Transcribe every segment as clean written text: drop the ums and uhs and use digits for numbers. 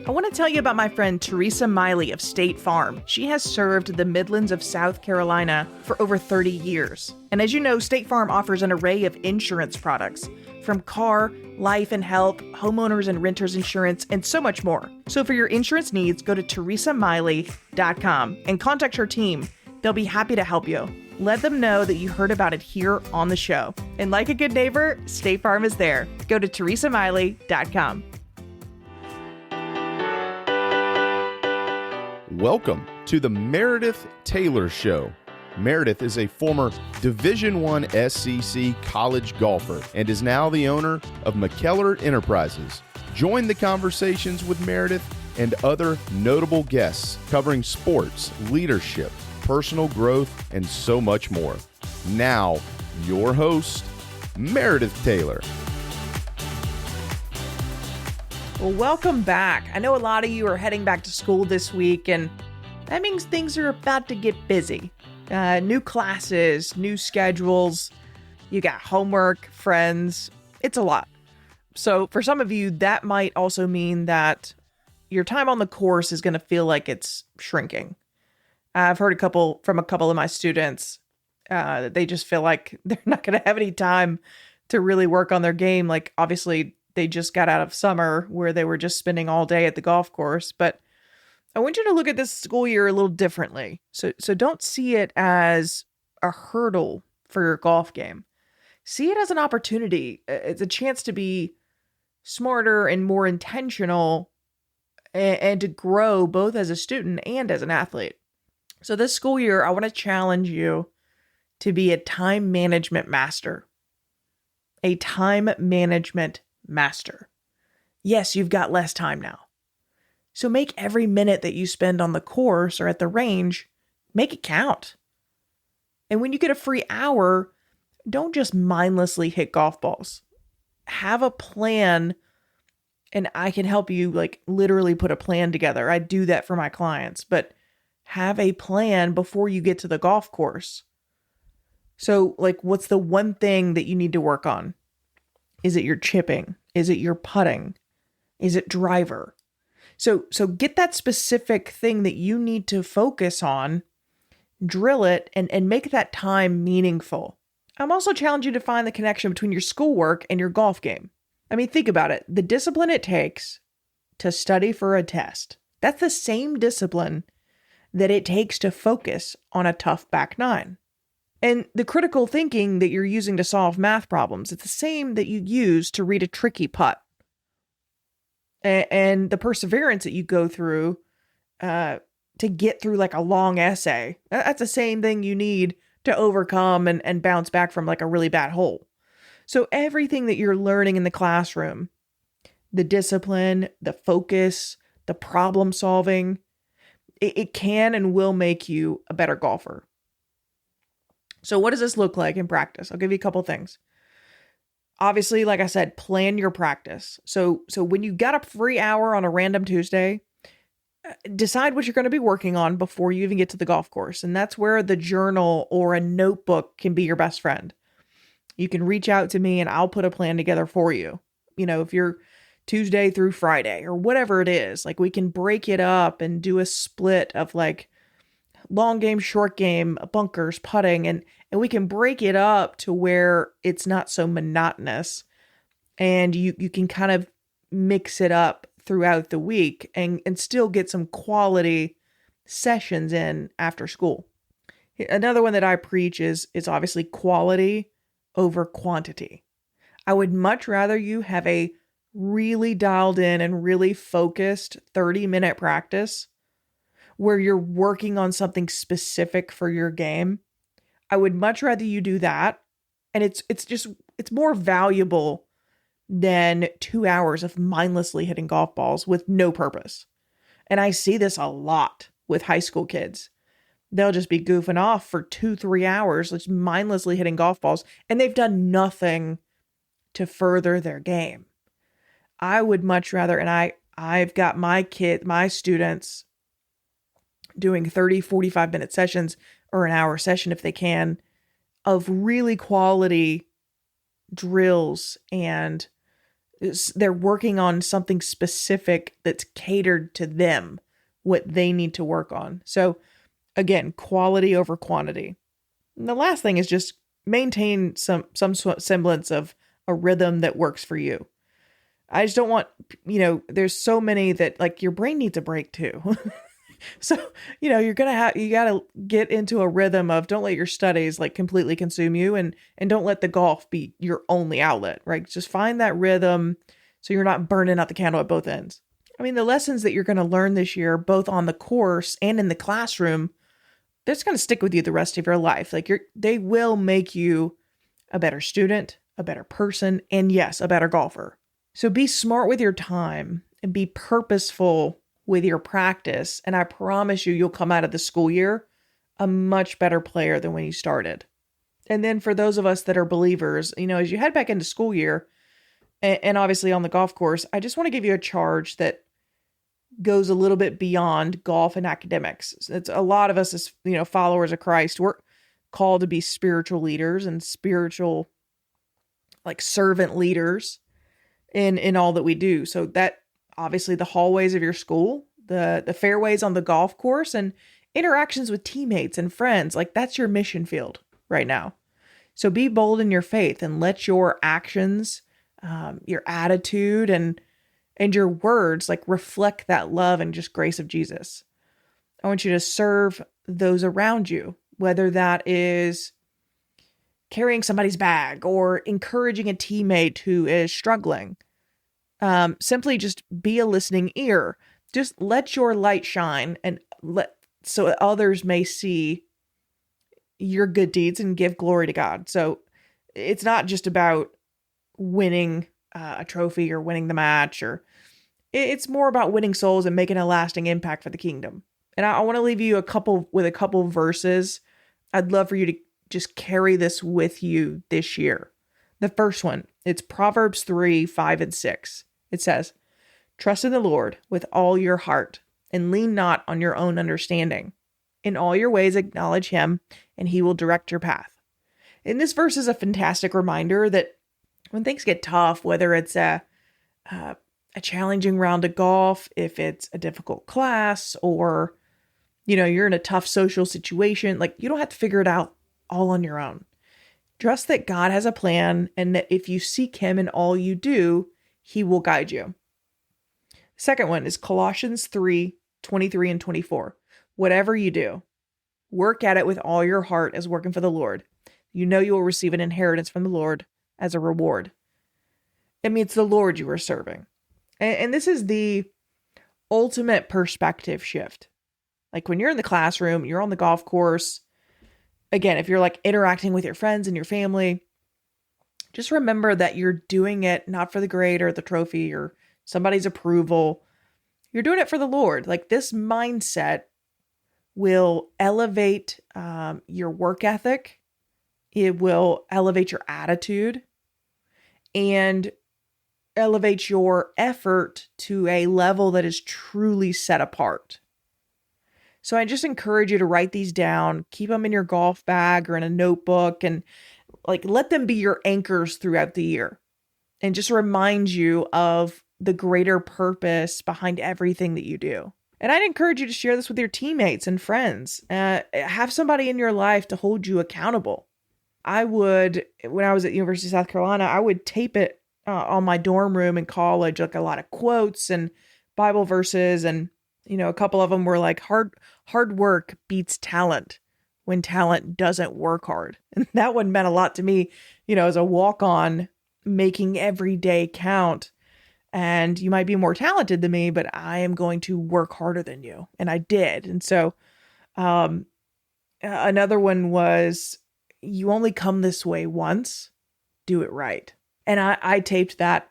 I want to tell you about my friend Teresa Miley of State Farm. She has served the Midlands of South Carolina for over 30 years. And as you know, State Farm offers an array of insurance products, from car, life and health, homeowners and renters insurance, and so much more. So for your insurance needs, go to teresamiley.com and contact her team. They'll be happy to help you. Let them know that you heard about it here on the show. And like a good neighbor, State Farm is there. Go to teresamiley.com. Welcome to the Meredith Taylor Show. Meredith is a former Division I SEC college golfer and is now the owner of McKellar Enterprises. Join the conversations with Meredith and other notable guests covering sports, leadership, personal growth, and so much more. Now, your host, Meredith Taylor. Well, welcome back. I know a lot of you are heading back to school this week, and that means things are about to get busy. New classes, new schedules, you got homework, friends. It's a lot. So for some of you, that might also mean that your time on the course is going to feel like it's shrinking. I've heard from a couple of my students, they just feel like they're not going to have any time to really work on their game. Like, obviously, they just got out of summer where they were just spending all day at the golf course. But I want you to look at this school year a little differently. So don't see it as a hurdle for your golf game. See it as an opportunity. It's a chance to be smarter and more intentional and to grow both as a student and as an athlete. So this school year, I want to challenge you to be a time management master. A time management master. Yes, you've got less time now. So make every minute that you spend on the course or at the range, make it count. And when you get a free hour, don't just mindlessly hit golf balls. Have a plan, and I can help you literally put a plan together. I do that for my clients, but have a plan before you get to the golf course. So what's the one thing that you need to work on? Is it your chipping? Is it your putting? Is it driver? So get that specific thing that you need to focus on, drill it, and make that time meaningful. I'm also challenging you to find the connection between your schoolwork and your golf game. I mean, think about it. The discipline it takes to study for a test, that's the same discipline that it takes to focus on a tough back nine. And the critical thinking that you're using to solve math problems, it's the same that you use to read a tricky putt. And the perseverance that you go through to get through a long essay, that's the same thing you need to overcome and bounce back from a really bad hole. So everything that you're learning in the classroom, the discipline, the focus, the problem solving, it can and will make you a better golfer. So what does this look like in practice? I'll give you a couple things. Obviously, like I said, plan your practice. So when you got a free hour on a random Tuesday, decide what you're going to be working on before you even get to the golf course. And that's where the journal or a notebook can be your best friend. You can reach out to me and I'll put a plan together for you. If you're Tuesday through Friday or whatever it is, we can break it up and do a split of long game, short game, bunkers, putting, and we can break it up to where it's not so monotonous, and you can kind of mix it up throughout the week and still get some quality sessions in after school. Another one that I preach is obviously quality over quantity. I would much rather you have a really dialed in and really focused 30-minute practice where you're working on something specific for your game. I would much rather you do that. And it's more valuable than 2 hours of mindlessly hitting golf balls with no purpose. And I see this a lot with high school kids. They'll just be goofing off for 2-3 hours, just mindlessly hitting golf balls, and they've done nothing to further their game. I would much rather, and I've got my students doing 30, 45-minute sessions or an hour session if they can of really quality drills and They're working on something specific that's catered to them, what they need to work on. So again, quality over quantity. And the last thing is just maintain some semblance of a rhythm that works for you. I just don't want, there's so many that like your brain needs a break too. So, you got to get into a rhythm of don't let your studies like completely consume you and don't let the golf be your only outlet, right? Just find that rhythm so you're not burning out the candle at both ends. I mean, the lessons that you're going to learn this year, both on the course and in the classroom, that's going to stick with you the rest of your life. Like they will make you a better student, a better person, and yes, a better golfer. So be smart with your time and be purposeful with your practice. And I promise you'll come out of the school year a much better player than when you started. And then for those of us that are believers, as you head back into school year and obviously on the golf course, I just want to give you a charge that goes a little bit beyond golf and academics. It's a lot of us as, followers of Christ, we're called to be spiritual leaders and spiritual, like servant leaders in all that we do. So that obviously the hallways of your school, the fairways on the golf course, and interactions with teammates and friends, like that's your mission field right now. So be bold in your faith and let your actions, your attitude and your words like reflect that love and just grace of Jesus. I want you to serve those around you, whether that is carrying somebody's bag or encouraging a teammate who is struggling. Simply just be a listening ear. Just let your light shine and so others may see your good deeds and give glory to God. So it's not just about winning a trophy or winning the match, or it's more about winning souls and making a lasting impact for the kingdom. And I want to leave you with a couple verses. I'd love for you to just carry this with you this year. The first one, it's Proverbs 3:5-6. It says, "Trust in the Lord with all your heart and lean not on your own understanding. In all your ways acknowledge him and he will direct your path." And this verse is a fantastic reminder that when things get tough, whether it's a challenging round of golf, if it's a difficult class, or, you're in a tough social situation, like you don't have to figure it out all on your own. Trust that God has a plan and that if you seek him in all you do, he will guide you. Second one is Colossians 3:23-24. Whatever you do, work at it with all your heart as working for the Lord. You will receive an inheritance from the Lord as a reward. It means the Lord you are serving. And this is the ultimate perspective shift. Like when you're in the classroom, you're on the golf course. Again, if you're like interacting with your friends and your family, just remember that you're doing it not for the grade or the trophy or somebody's approval. You're doing it for the Lord. Like this mindset will elevate your work ethic. It will elevate your attitude and elevate your effort to a level that is truly set apart. So I just encourage you to write these down, keep them in your golf bag or in a notebook, and like let them be your anchors throughout the year and just remind you of the greater purpose behind everything that you do. And I'd encourage you to share this with your teammates and friends. Have somebody in your life to hold you accountable. I would, when I was at the University of South Carolina, I would tape it on my dorm room in college, like a lot of quotes and Bible verses. And, a couple of them were like, hard work beats talent when talent doesn't work hard. And that one meant a lot to me, as a walk-on, making every day count. And you might be more talented than me, but I am going to work harder than you. And I did. And so another one was, you only come this way once, do it right. And I taped that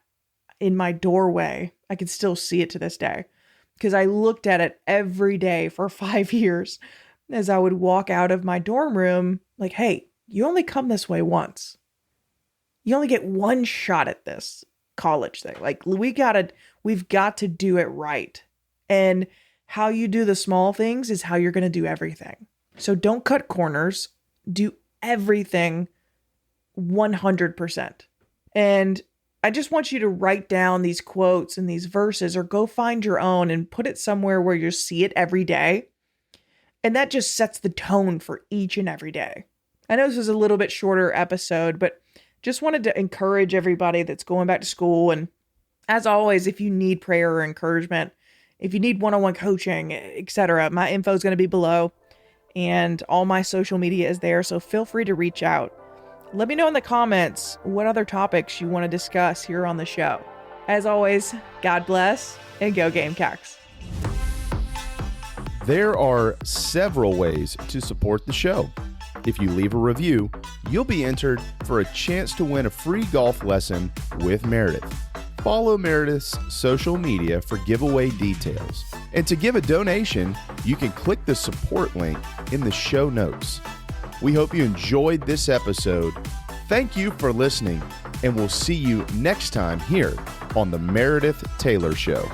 in my doorway. I can still see it to this day because I looked at it every day for 5 years as I would walk out of my dorm room like, hey, you only come this way once. You only get one shot at this college thing. Like we've got to do it right. And how you do the small things is how you're going to do everything. So don't cut corners. Do everything 100%. And I just want you to write down these quotes and these verses, or go find your own and put it somewhere where you see it every day. And that just sets the tone for each and every day. I know this was a little bit shorter episode, but just wanted to encourage everybody that's going back to school. And as always, if you need prayer or encouragement, if you need one-on-one coaching, etc., my info is going to be below, and all my social media is there. So feel free to reach out. Let me know in the comments what other topics you want to discuss here on the show. As always, God bless and go Gamecocks. There are several ways to support the show. If you leave a review, you'll be entered for a chance to win a free golf lesson with Meredith. Follow Meredith's social media for giveaway details. And to give a donation, you can click the support link in the show notes. We hope you enjoyed this episode. Thank you for listening, and we'll see you next time here on The Meredith Taylor Show.